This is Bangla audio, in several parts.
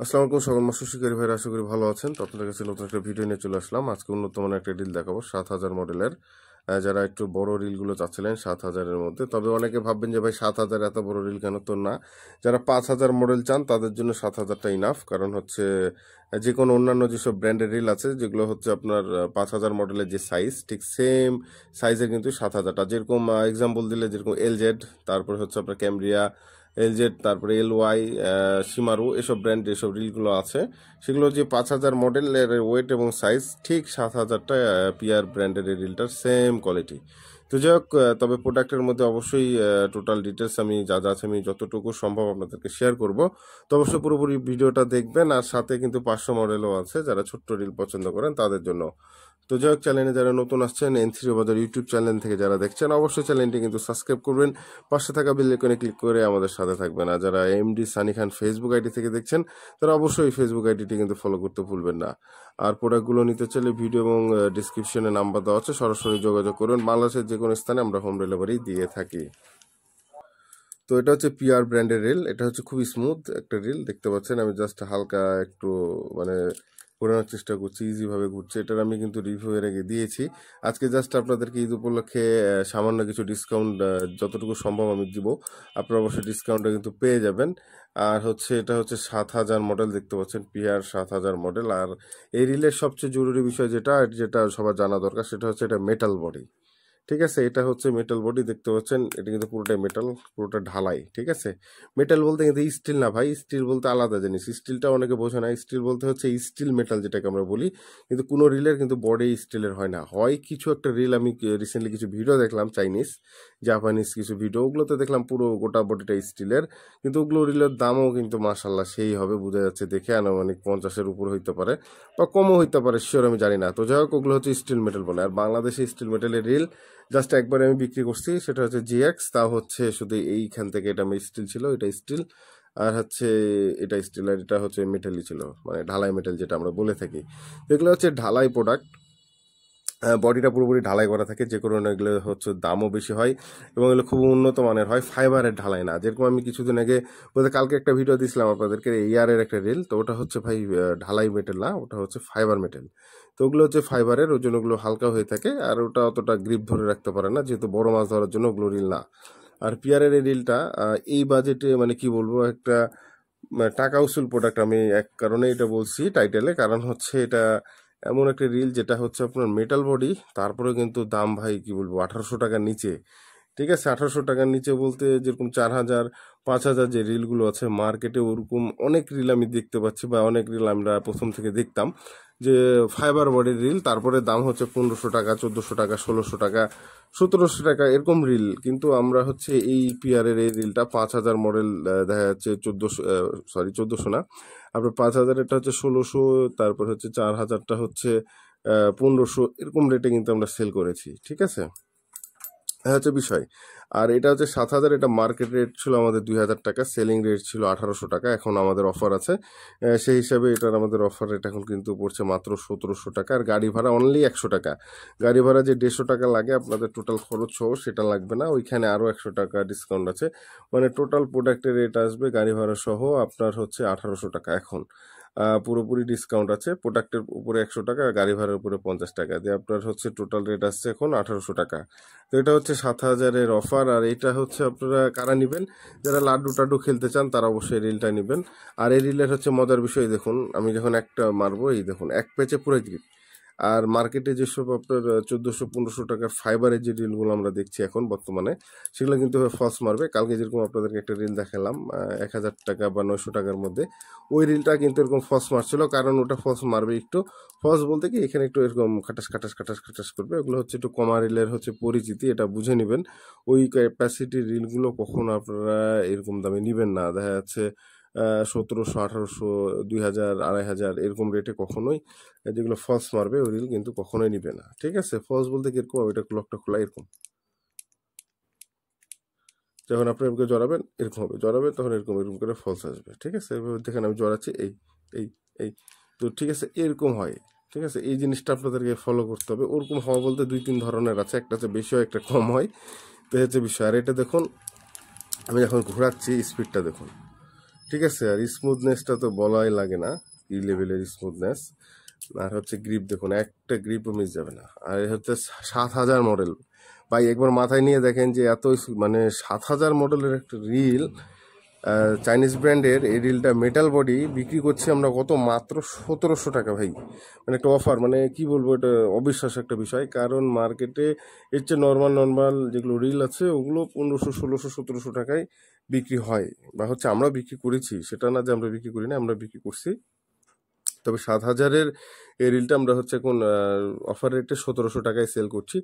আসসালামু আলাইকুম সকল মৎস্য শিকারী ভাইরা, আশা করি ভালো আছেন। তো আপনাদের কাছে নতুন একটা ভিডিও নিয়ে চলে আসলাম। আজকে উন্নত মানের একটা রিল দেখাবো 7000 মডেলের। যারা একটু বড় রিলগুলো চাচ্ছিলেন 7000-এর মধ্যে, তবে অনেকে ভাববেন যে ভাই 7000 এত বড় রিল কেন, তো না। যারা 5000 মডেল চান তাদের জন্য 7000টা ইনাফ। কারণ হচ্ছে যে কোনো অন্যান্য যেসব ব্র্যান্ডের রিল আছে যেগুলো হচ্ছে আপনার 5000 মডেলের যে সাইজ, ঠিক সেম সাইজের কিন্তু 7000টা। যেরকম এক্সাম্পল দিলে যেরকম এলজেড, তারপর হচ্ছে আপনার ক্যামরিয়া, এলজেড, তারপরে এলওয়াই, শিমারু, এসব ব্র্যান্ড যেসব রিলগুলো আছে সেগুলো যে 5000 মডেলের ওয়েট এবং সাইজ ঠিক 7000টা পিআর ব্র্যান্ডের এই রিলটার সেম কোয়ালিটি। তো যাই হোক, তবে প্রোডাক্টের মধ্যে অবশ্যই টোটাল ডিটেলস আমি যা যা আছে আমি যতটুকু সম্ভব আপনাদেরকে শেয়ার করব। তো অবশ্যই পুরোপুরি ভিডিওটা দেখবেন, আর সাথে কিন্তু 500 মডেলও আছে যারা ছোট্ট রিল পছন্দ করেন তাদের জন্য। তো যাই হোক, চ্যানেলে যারা নতুন আসছেন, N3 বাজার ইউটিউব চ্যানেল থেকে যারা দেখছেন, অবশ্যই চ্যানেলটি কিন্তু সাবস্ক্রাইব করবেন, পাশে থাকা বেল আইকনে ক্লিক করে আমাদের সাথে থাকবেন। আর যারা এমডি সানি খান ফেসবুক আইডি থেকে দেখছেন তারা অবশ্যই ফেসবুক আইডিটি কিন্তু ফলো করতে ভুলবেন না। আর প্রোডাক্টগুলো নিতে চাইলে ভিডিও এবং ডিসক্রিপশনে নাম্বার দেওয়া আছে, সরাসরি যোগাযোগ করুন। বাংলাদেশের যে কোনো স্থানে আমরা হোম ডেলিভারি দিয়ে থাকি। তো এটা হচ্ছে পিআর ব্র্যান্ডের রিল। এটা হচ্ছে খুবই স্মুথ একটা রিল, দেখতে পাচ্ছেন। আমি জাস্ট হালকা একটু মানে ঘোরানোর চেষ্টা করছি, ইজি ভাবে ঘুরছে। এটার আমি কিন্তু রিভিউ এর আগে দিয়েছি। আজকে জাস্ট আপনাদেরকে ঈদ উপলক্ষে সামান্য কিছু ডিসকাউন্ট যতটুকু সম্ভব আমি দিব। আপনারা অবশ্যই ডিসকাউন্টটা কিন্তু পেয়ে যাবেন। আর হচ্ছে এটা হচ্ছে 7000 মডেল, দেখতে পাচ্ছেন পিআর 7000 মডেল। আর এই রিলের সবচেয়ে জরুরি বিষয় যেটা যেটা সবার জানা দরকার সেটা হচ্ছে এটা মেটাল বডি। ঠিক আছে, এটা হচ্ছে মেটাল বডি, দেখতে পাচ্ছেন। এটা কিন্তু পুরোটাই মেটাল, পুরোটা ঢালাই। ঠিক আছে, মেটাল বলতে কিন্তু স্টিল না ভাই, স্টিল বলতে আলাদা জিনিস। স্টিলটা অনেকে বোঝে না। স্টিল বলতে হচ্ছে স্টিল মেটাল যেটাকে আমরা বলি। কিন্তু কোনো রিলের কিন্তু বডি স্টিলের হয় না। হয় কিছু একটা রিল, আমি রিসেন্টলি কিছু ভিডিও দেখলাম, চাইনিজ জাপানিজ কিছু ভিডিও, ওগুলোতে দেখলাম পুরো গোটা বডিটা স্টিলের। কিন্তু ওগুলো রিলের দামও কিন্তু মাশাল্লাহ সেই হবে, বোঝা যাচ্ছে দেখে। আনুমানিক 50-এর উপর হইতে পারে বা কমও হইতে পারে, শিওর আমি জানি না। তো যাই হোক, ওগুলো হচ্ছে স্টিল মেটাল বলে। আর বাংলাদেশে স্টিল মেটালের রিল জাস্ট একবার আমি বিক্রি করছি, সেটা হচ্ছে জিএক্স। তা হচ্ছে শুধু এইখান থেকে এটা আমি স্টিল ছিল, এটা স্টিল। আর হচ্ছে এটা স্টিল, আর এটা হচ্ছে মেটালই ছিল, মানে ঢালাই মেটাল যেটা আমরা বলে থাকি। এগুলো হচ্ছে ঢালাই প্রোডাক্ট, বডিটা পুরোপুরি ঢালাই করা থাকে, যে কারণে এগুলো হচ্ছে দামও বেশি হয় এবং এগুলো খুব উন্নত মানের হয়, ফাইবারের ঢালাই না। যেরকম আমি কিছুদিন আগে বলতে কালকে একটা ভিডিও দিয়েছিলাম আপনাদেরকে এয়ারের একটা রিল, তো ওটা হচ্ছে ভাই ঢালাই মেটেল না, ওটা হচ্ছে ফাইবার মেটেল। তো ওগুলো হচ্ছে ফাইবারের, ওই জন্য ওগুলো হালকা হয়ে থাকে, আর ওটা অতটা গ্রিপ ধরে রাখতে পারে না, যেহেতু বড় মাছ ধরার জন্য ওগুলো রিল না। আর পিয়ারের এই রিলটা এই বাজেটে মানে কি বলবো, একটা টাকা উসুল প্রোডাক্ট। আমি এক কারণে এটা বলছি টাইটেলে, কারণ হচ্ছে এটা এমন একটা রিল যেটা হচ্ছে আপনার মেটাল বডি, তারপরে কিন্তু দাম ভাই কি বলবো 1800 টাকার নিচে। ঠিক আছে, 1800 টাকার নিচে বলতে যেরকম 4000 5000 যে রিলগুলো আছে মার্কেটে, ওরকম অনেক রিল আমি দেখতে পাচ্ছি, বা অনেক রিল আমরা প্রথম থেকে দেখতাম যে ফাইবার বডির রিল, তারপরে দাম হচ্ছে 1500 টাকা, 1400 টাকা, 1600 টাকা, 1700 টাকা, এরকম রিল। কিন্তু আমরা হচ্ছে এই পিয়ারের এই রিলটা 5000 মডেল দেখা যাচ্ছে 1400, সরি 1400 না, আপনার 5000 এটা হচ্ছে 1600, তারপর হচ্ছে 4000টা হচ্ছে 1500, এরকম রেটে কিন্তু আমরা সেল করেছি। ঠিক আছে, হচ্ছে বিষয়। আর এটা হচ্ছে 7000, এটা মার্কেট রেট ছিল আমাদের 2000 টাকা, সেলিং রেট ছিল 1800 টাকা। এখন আমাদের অফার আছে, সেই হিসাবে এটার আমাদের অফার রেট এখন কিন্তু পড়ছে মাত্র 1700 টাকা। আর গাড়ি ভাড়া অনলি 100 টাকা। গাড়ি ভাড়া যে 150 টাকা লাগে আপনাদের টোটাল খরচ সহ, সেটা লাগবে না, ওইখানে আরও 100 টাকা ডিসকাউন্ট আছে। মানে টোটাল প্রোডাক্টের রেট আসবে গাড়ি ভাড়া সহ আপনার হচ্ছে 1800 টাকা। এখন পুরোপুরি ডিসকাউন্ট আছে, প্রোডাক্টের উপরে 100 টাকা, গাড়ি ভাড়ার উপরে 50 টাকা দিয়ে আপনার হচ্ছে টোটাল রেট আসছে এখন 1800 টাকা। তো এটা হচ্ছে 7000-এর অফার। আর এটা হচ্ছে আপনারা কারা নেবেন, যারা লাড্ডু টাড্ডু খেলতে চান তারা অবশ্যই রিলটা নেবেন। আর এই রিলের হচ্ছে মজার বিষয় দেখুন, আমি যখন একটা মারবো, এই দেখুন এক প্যাচে পুরো গ্রিপ। আর মার্কেটে যেসব আপনার 1400-1500 টাকার ফাইবারের যে রিলগুলো আমরা দেখছি এখন বর্তমানে, সেগুলো কিন্তু ফলস মারবে। কালকে যেরকম আপনাদেরকে একটা রিল দেখালাম 1000 টাকা বা 900 টাকার মধ্যে, ওই রিলটা কিন্তু এরকম ফলস মারছিল, কারণ ওটা ফলস মারবে একটু। ফলস বলতে কি, এখানে একটু এরকম খাটাস খাটাস খাটাস খাটাস করবে, ওগুলো হচ্ছে একটু কমা রিলের হচ্ছে পরিচিতি, এটা বুঝে নেবেন। ওই ক্যাপাসিটির রিলগুলো কখনো আপনারা এরকম দামে নেবেন না। দেখা যাচ্ছে 1700, 1800, 2000, 2500 এরকম রেটে কখনোই যেগুলো ফলস মারবে ওই রিল কিন্তু কখনোই নিবে না। ঠিক আছে, ফলস বলতে কিরকম, ওইটা লকটা খোলা এরকম, যখন আপনি এরকম জড়াবেন এরকম হবে, জড়াবেন তখন এরকম এরকম করে ফলস আসবে। ঠিক আছে, এভাবে দেখেন আমি জড়াচ্ছি, এই এই এই তো ঠিক আছে, এরকম হয়। ঠিক আছে, এই জিনিসটা আপনাদেরকে ফলো করতে হবে। ওরকম হওয়া বলতে 2-3 ধরনের আছে, একটা হচ্ছে বেশি হয়, একটা কম হয়। তো হচ্ছে বিষয়। আর এটা দেখুন, আমি যখন ঘোরাচ্ছি স্পিডটা দেখুন, ঠিক আছে। আর স্মুথনেসটা তো বলাই লাগে না, কি লেভেলের স্মুথনেস। আর হচ্ছে গ্রিপ দেখুন, একটা গ্রিপও মিস যাবে না। আর এ হচ্ছে 7000 মডেল। ভাই একবার মাথায় নিয়ে দেখেন যে এত মানে 7000 মডেলের একটা রিল, চাইনিজ ব্র্যান্ডের এই রিলটা মেটাল বডি বিক্রি করছি আমরা কত, মাত্র 1700 টাকা ভাই। মানে একটা অফার, মানে কি বলবো, এটা অবিশ্বাস্য একটা বিষয়। কারণ মার্কেটে এর চেয়ে নর্মাল নর্মাল যেগুলো রিল আছে ওগুলো 1500, 1600, 1700 টাকায় বিক্রি হয়, বা হচ্ছে আমরা বিক্রি করেছি, সেটা না যে আমরা বিক্রি করি না, আমরা বিক্রি করছি। তবে 7000-এর এই রিলটা আমরা হচ্ছে এখন অফার রেটে 1700 টাকায় সেল করছি,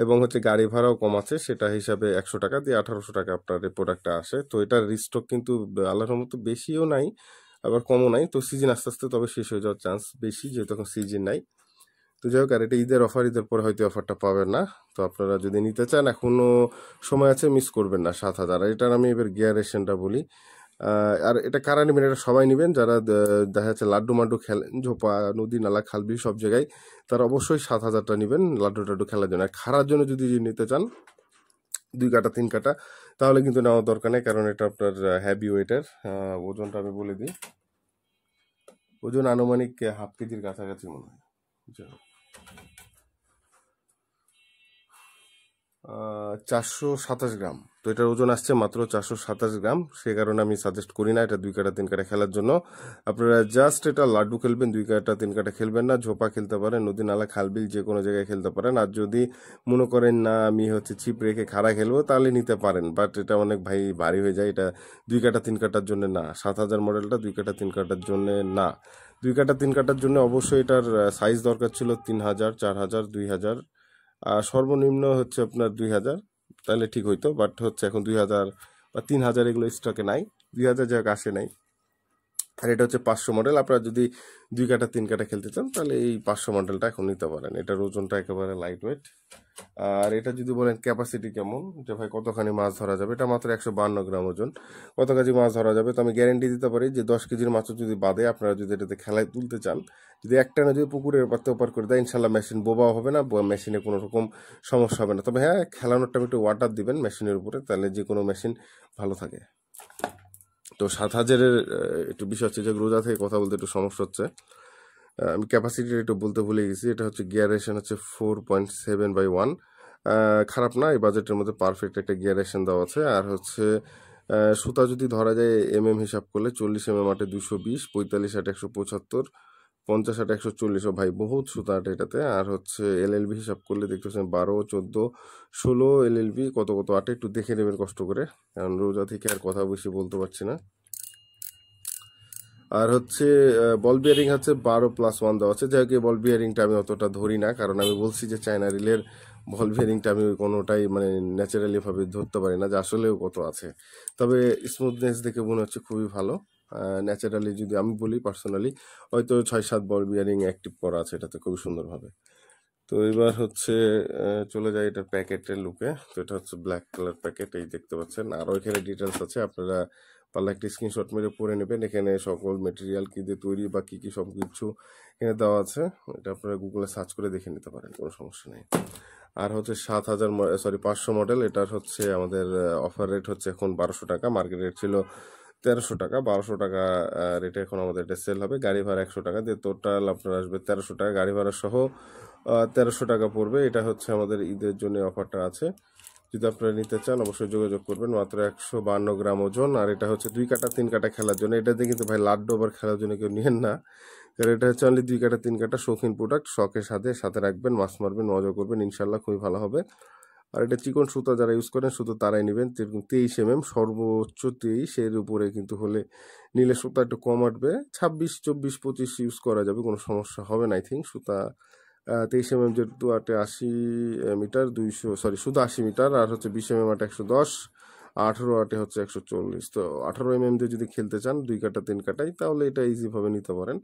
এবং হচ্ছে গাড়ি ভাড়াও কম আছে, সেটা হিসাবে 100 টাকা দিয়ে 1800 টাকা আপনার এই প্রোডাক্টটা আসে। তো এটার রিস্টক কিন্তু আল্লাহর মতো বেশিও নাই, আবার কমও নাই। তো সিজন আস্তে আস্তে তবে শেষ হয়ে যাওয়ার চান্স বেশি, যেহেতু এখন সিজন নাই। তো যাই হোক, আর এটা ঈদের অফার, ঈদের পরে হয়তো অফারটা পাবেন না। তো আপনারা যদি নিতে চান এখনো সময় আছে, মিস করবেন না 7000। আর এটার আমি এবার গিয়ারেশনটা বলি। আর এটা কারা নেবেন, এটা সবাই নেবেন যারা দেখা যাচ্ছে লাড্ডু মাড্ডু খেলেন, ঝোপা নদী নালা খালবি সব জায়গায়, তারা অবশ্যই 7000টা নেবেন লাড্ডু টাড্ডু খেলার জন্য। আর খারার জন্য যদি নিতে চান 2 কাটা 3 কাটা, তাহলে কিন্তু নেওয়ার দরকার নেই, কারণ এটা আপনার হ্যাভি ওয়েটের। ওজনটা আমি বলে দিই, ওজন আনুমানিক হাফ কেজির কাছাকাছি মনে হয়। যাই হোক, 427 গ্রাম। তো এটার ওজন আসছে মাত্র 427 গ্রাম। সে কারণে আমি সাজেস্ট করি না এটা 2 কাটা 3 কাটা খেলার জন্য। আপনারা জাস্ট এটা লাড্ডু খেলবেন, 2 কাটা 3 কাটা খেলবেন না। ঝোপা খেলতে পারেন, নদী নালা খালবিল যে কোনো জায়গায় খেলতে পারেন। আর যদি মনে করেন না আমি হচ্ছে ছিপ রেখে খাড়া খেলবো, তাহলে নিতে পারেন, বাট এটা অনেক ভাই ভারী হয়ে যায়। এটা 2 কাটা 3 কাটার জন্য না, 7000 মডেলটা 2 কাটা 3 কাটার জন্য না। 2 কাটা 3 কাটার জন্য অবশ্যই এটার সাইজ দরকার ছিল 3000, 4000, 2000, আর সর্বনিম্ন হচ্ছে আপনার 2000, তাহলে ঠিক হইতো। বাট হচ্ছে এখন 2000 বা 3000 এগুলো স্টকে নাই, 2000 যাক আসে নাই। আর এটা হচ্ছে 500 মডেল। আপনারা যদি 2 কাটা 3 কাটা খেলতে চান, তাহলে এই 500 মডেলটা এখন নিতে পারেন। এটার ওজনটা একেবারে লাইট ওয়েট। আর এটা যদি বলেন ক্যাপাসিটি কেমন, যে ভাই কতখানি মাছ ধরা যাবে, এটা মাত্র 152 গ্রাম ওজন। কত কেজি মাছ ধরা যাবে, তো আমি গ্যারেন্টি দিতে পারি যে 10 কেজির মাছ যদি বাদে আপনারা যদি এটাতে খেলায় তুলতে চান, যদি একটানা যদি পুকুরের পাতে ওপার করে দেয়, ইনশাল্লাহ মেশিন বোবাও হবে না, মেশিনে কোনো রকম সমস্যা হবে না। তবে হ্যাঁ, খেলানোরটা একটু ওয়াটার দিবেন মেশিনের উপরে, তাহলে যে কোনো মেশিন ভালো থাকে। তো 7000-এর একটু বিষয় হচ্ছে যে রোজা থেকে কথা বলতে একটু সমস্যা হচ্ছে। আমি ক্যাপাসিটি একটু বলতে ভুলে গেছি। এটা হচ্ছে গিয়ারেশন হচ্ছে 4.7/1। খারাপ না, এই বাজেটের মধ্যে পারফেক্ট একটা গিয়ারেশন দেওয়া আছে। আর হচ্ছে সুতা যদি ধরা যায় হিসাব করলে 40 আটে 220, 45 আটে 175, 50 আটে 140। ভাই বহুত সুতা আটে এটাতে। আর হচ্ছে এলএলবি হিসাব করলে দেখতেছেন 12, 14, 16 এলএলবি, কত কত আটে একটু দেখে নেবেন কষ্ট করে, কারণ রোজা থেকে আর কথা বেশি বলতে পারছি না। আর হচ্ছে বল বিয়ারিং হচ্ছে 12+1 দেওয়া আছে। যাই হোক, এই বল বিয়ারিংটা আমি অতটা ধরি না, কারণ আমি বলছি যে চায়না রিলের বল বিয়ারিংটা আমি কোনোটাই মানে ন্যাচারালি ভাবে ধরতে পারি না যে আসলেও কত আছে। তবে স্মুথনেস দেখে মনে হচ্ছে খুবই ভালো। ন্যাচারালি যদি আমি বলি পার্সোনালি, হয়তো 6-7 বল বিয়ারিং অ্যাক্টিভ করা আছে এটাতে খুবই সুন্দরভাবে। তো এবার হচ্ছে চলে যায় এটার প্যাকেটের লুকে। তো এটা হচ্ছে ব্ল্যাক কালার প্যাকেট, এই দেখতে পাচ্ছেন। আরও এখানে ডিটেলস আছে, আপনারা পারলে একটা স্ক্রিনশট মেরে পড়ে নেবেন। এখানে সকল মেটেরিয়াল কী দিয়ে তৈরি বা কী কী সব কিছু এখানে দেওয়া আছে, এটা আপনারা গুগলে সার্চ করে দেখে নিতে পারেন, কোনো সমস্যা নেই। আর হচ্ছে 500 মডেল, এটার হচ্ছে আমাদের অফার রেট হচ্ছে এখন 1200 টাকা। মার্কেট রেট ছিল 1300 টাকা। 1200 টাকা রেটে এখন আমাদের এটা সেল হবে। গাড়ি ভাড়া 100 টাকা দিয়ে টোটাল আপনার আসবে 1300 টাকা, গাড়ি ভাড়া সহ 1300 টাকা পড়বে। এটা হচ্ছে আমাদের ঈদের জন্য অফারটা আছে। যদি আপনারা নিতে চান অবশ্যই যোগাযোগ করবেন। মাত্র 152 গ্রাম ওজন। আর এটা হচ্ছে 2 কাটা 3 কাটা খেলার জন্য। এটাতে কিন্তু ভাই লাড্ডু আবার খেলার জন্য কেউ নিয়েন না, কারণ এটা হচ্ছে অনলি 2 কাটা 3 কাটা শৌখিন প্রোডাক্ট। শখের সাথে সাথে রাখবেন, মাছ মারবেন, মজা করবেন, ইনশাল্লাহ খুবই ভালো হবে। আর এটা চিকন সুতা যারা ইউজ করেন শুধু তারাই নেবেন। 23 সর্বোচ্চ 23 এর উপরে কিন্তু হলে নিলে সুতা একটু কম আটবে। 26, 24, 25 ইউজ করা যাবে, কোনো সমস্যা হবে না। আই থিঙ্ক সুতা 23 যেহেতু আটে 80 মিটার, 200 শুধু 80 মিটার। আর হচ্ছে 20 আটে 110, 18 আটে হচ্ছে 140। তো 18 দিয়ে যদি খেলতে চান 2 কাটা 3 কাটাই, তাহলে এটা ইজিভাবে নিতে পারেন।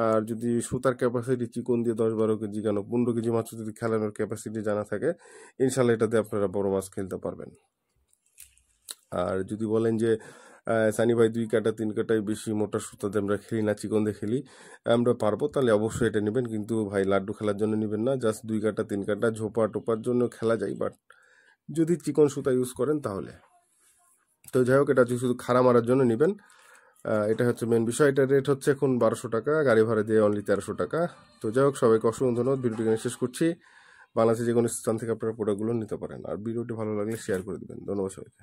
আর যদি সুতার ক্যাপাসিটি চিকন দিয়ে 10-12 কেজি, কেন 15 কেজি মাছ যদি খেলানোর ক্যাপাসিটি জানা থাকে, ইনশাল্লাহ এটাতে আপনারা বড় মাছ খেলতে পারবেন। আর যদি বলেন যে সানি ভাই 2 কাটা 3 কাটায় বেশি মোটা সুতাতে আমরা খেলি না, চিকন দিয়ে খেলি, আমরা পারবো, তাহলে অবশ্যই এটা নেবেন। কিন্তু ভাই লাড্ডু খেলার জন্য নেবেন না, জাস্ট 2 কাটা 3 কাটা ঝোপা টোপার জন্য খেলা যায়। বাট যদি চিকন সুতা ইউজ করেন তাহলে, তো যাই হোক, এটা শুধু খাড়া মারার জন্য নেবেন। এটা হচ্ছে মেন বিষয়। এটার রেট হচ্ছে এখন 1200 টাকা, গাড়ি ভাড়া দিয়ে অনলি 1300 টাকা। তো যাই হোক, সবাইকে অসংখ্য ধন্যবাদ। ভিডিওটি এখানে শেষ করছি। বাংলাদেশে যে কোনো স্থান থেকে আপনারা প্রোডাক্টগুলো নিতে পারেন। আর ভিডিওটি ভালো লাগলে শেয়ার করে দেবেন। ধন্যবাদ সবাইকে।